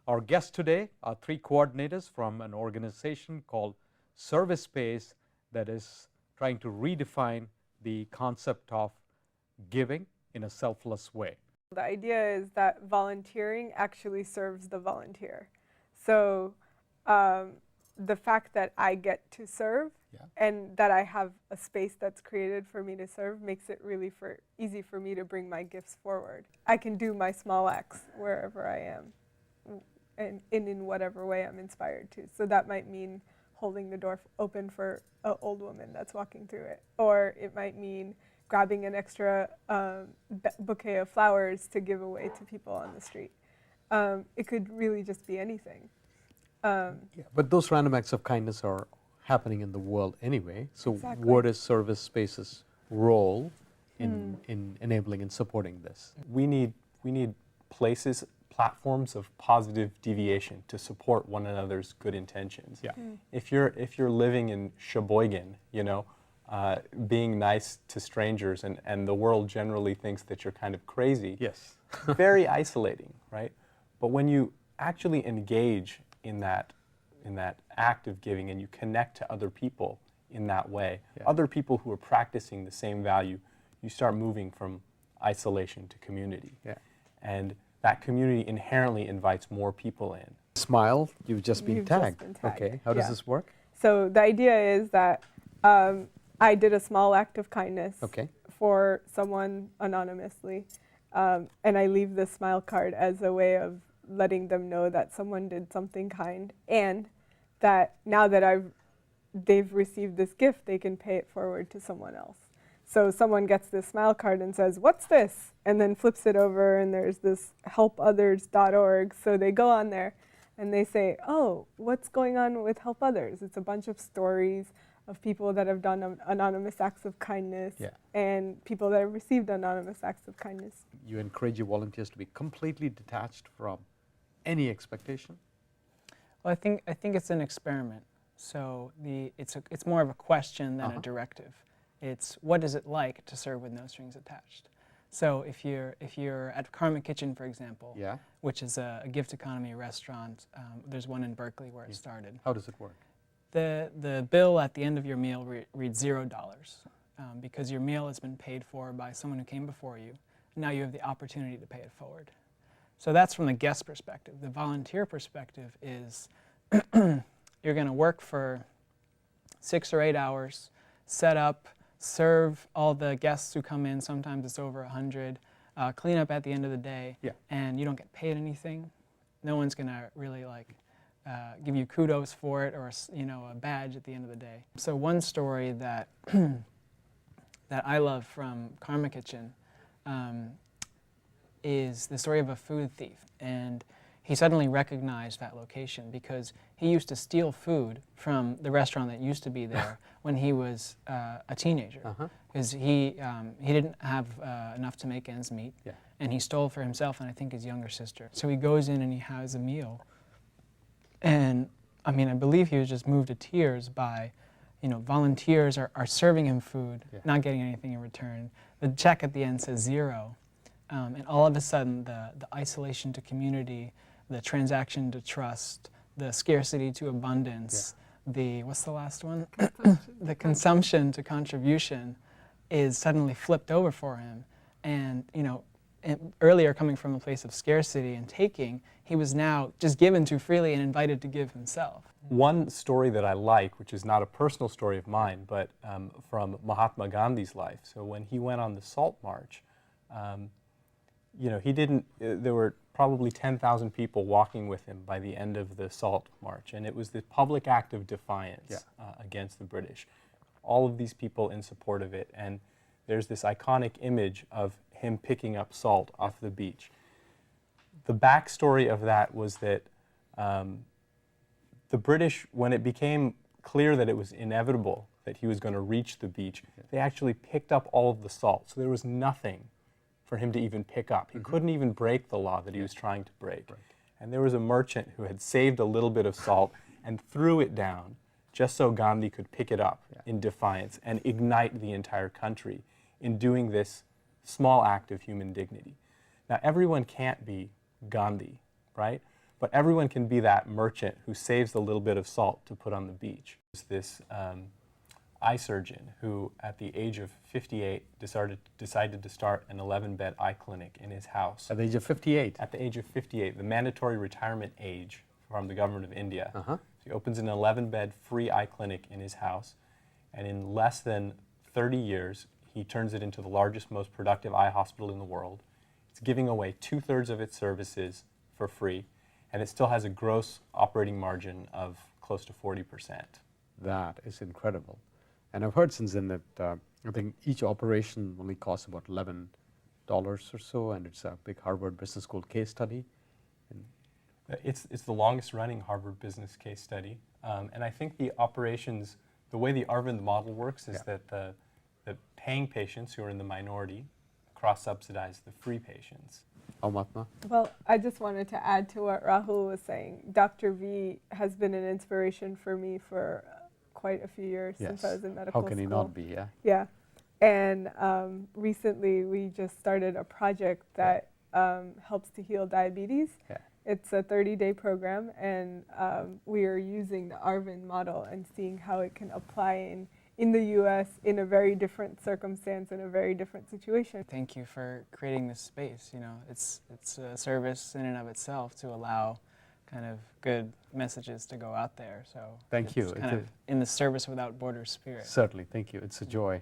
Our guests today are three coordinators from an organization called Service Space that is trying to redefine the concept of giving in a selfless way. The idea is that volunteering actually serves the volunteer. So the fact that I get to serve and that I have a space that's created for me to serve makes it really easy for me to bring my gifts forward. I can do my small acts wherever I am and in whatever way I'm inspired to. So that might mean holding the door open for an old woman that's walking through it. Or it might mean grabbing an extra bouquet of flowers to give away to people on the street. It could really just be anything. But those random acts of kindness are happening in the world anyway. So Exactly. what is Service Space's role in enabling and supporting this? We need places, platforms of positive deviation to support one another's good intentions. Yeah. If you're living in Sheboygan, you know, being nice to strangers and the world generally thinks that you're kind of crazy. Yes. Very isolating, right? But when you actually engage in that act of giving and you connect to other people in that way, other people who are practicing the same value, you start moving from isolation to community. Yeah. And that community inherently invites more people in. Smile, you've just been tagged. Just been tagged. Okay, how does this work? So the idea is that I did a small act of kindness for someone anonymously, and I leave the smile card as a way of letting them know that someone did something kind, and that now that they've received this gift, they can pay it forward to someone else. So someone gets this smile card and says, "What's this?" and then flips it over, and there's this helpothers.org. So they go on there and they say, "Oh, what's going on with Help Others?" It's a bunch of stories of people that have done anonymous acts of kindness and people that have received anonymous acts of kindness. You encourage your volunteers to be completely detached from any expectation? Well, I think it's an experiment. So it's more of a question than a directive. It's what is it like to serve with no strings attached. So if you're at Karma Kitchen, for example, which is a gift economy restaurant, there's one in Berkeley where it started. How does it work? The bill at the end of your meal reads $0 because your meal has been paid for by someone who came before you. Now you have the opportunity to pay it forward. So that's from the guest perspective. The volunteer perspective is you're going to work for 6 or 8 hours, set up, serve all the guests who come in. Sometimes it's over 100. Clean up at the end of the day, and you don't get paid anything. No one's going to really give you kudos for it or a badge at the end of the day. So one story that that I love from Karma Kitchen is the story of a food thief, and he suddenly recognized that location because he used to steal food from the restaurant that used to be there when he was a teenager, because he didn't have enough to make ends meet, and he stole for himself and I think his younger sister. So he goes in and he has a meal, and I mean I believe he was just moved to tears by, volunteers are serving him food, not getting anything in return. The check at the end says 0. And all of a sudden, the isolation to community, the transaction to trust, the scarcity to abundance, what's the last one? The consumption to contribution is suddenly flipped over for him. And, earlier coming from a place of scarcity and taking, he was now just given to freely and invited to give himself. One story that I like, which is not a personal story of mine, but from Mahatma Gandhi's life. So when he went on the Salt March, there were probably 10,000 people walking with him by the end of the Salt March, and it was the public act of defiance against the British. All of these people in support of it, and there's this iconic image of him picking up salt off the beach. The backstory of that was that the British, when it became clear that it was inevitable that he was going to reach the beach, they actually picked up all of the salt, so there was nothing for him to even pick up. He couldn't even break the law that he was trying to break. And there was a merchant who had saved a little bit of salt and threw it down just so Gandhi could pick it up in defiance and ignite the entire country in doing this small act of human dignity. Now, everyone can't be Gandhi, right? But everyone can be that merchant who saves a little bit of salt to put on the beach. There's this eye surgeon who, at the age of 58, decided to start an 11-bed eye clinic in his house. At the age of 58? At the age of 58, the mandatory retirement age from the government of India. So he opens an 11-bed free eye clinic in his house, and in less than 30 years, he turns it into the largest, most productive eye hospital in the world. It's giving away 2/3 of its services for free, and it still has a gross operating margin of close to 40%. That is incredible. And I've heard since then that I think each operation only costs about $11 or so, and it's a big Harvard Business School case study. It's the longest running Harvard business case study. And I think the operations, the way the Arvind model works is that the paying patients who are in the minority cross-subsidize the free patients. Aumatma? Well, I just wanted to add to what Rahul was saying. Dr. V has been an inspiration for me for quite a few years since I was in medical school. How can he not be, yeah? Yeah. And recently we just started a project that helps to heal diabetes. Yeah. It's a 30-day program, and we are using the Arvind model and seeing how it can apply in the U.S. in a very different circumstance, in a very different situation. Thank you for creating this space. You know, it's a service in and of itself to allow kind of good messages to go out there. So Thank you. Kind of in the service without borders spirit. Certainly, thank you. It's a joy.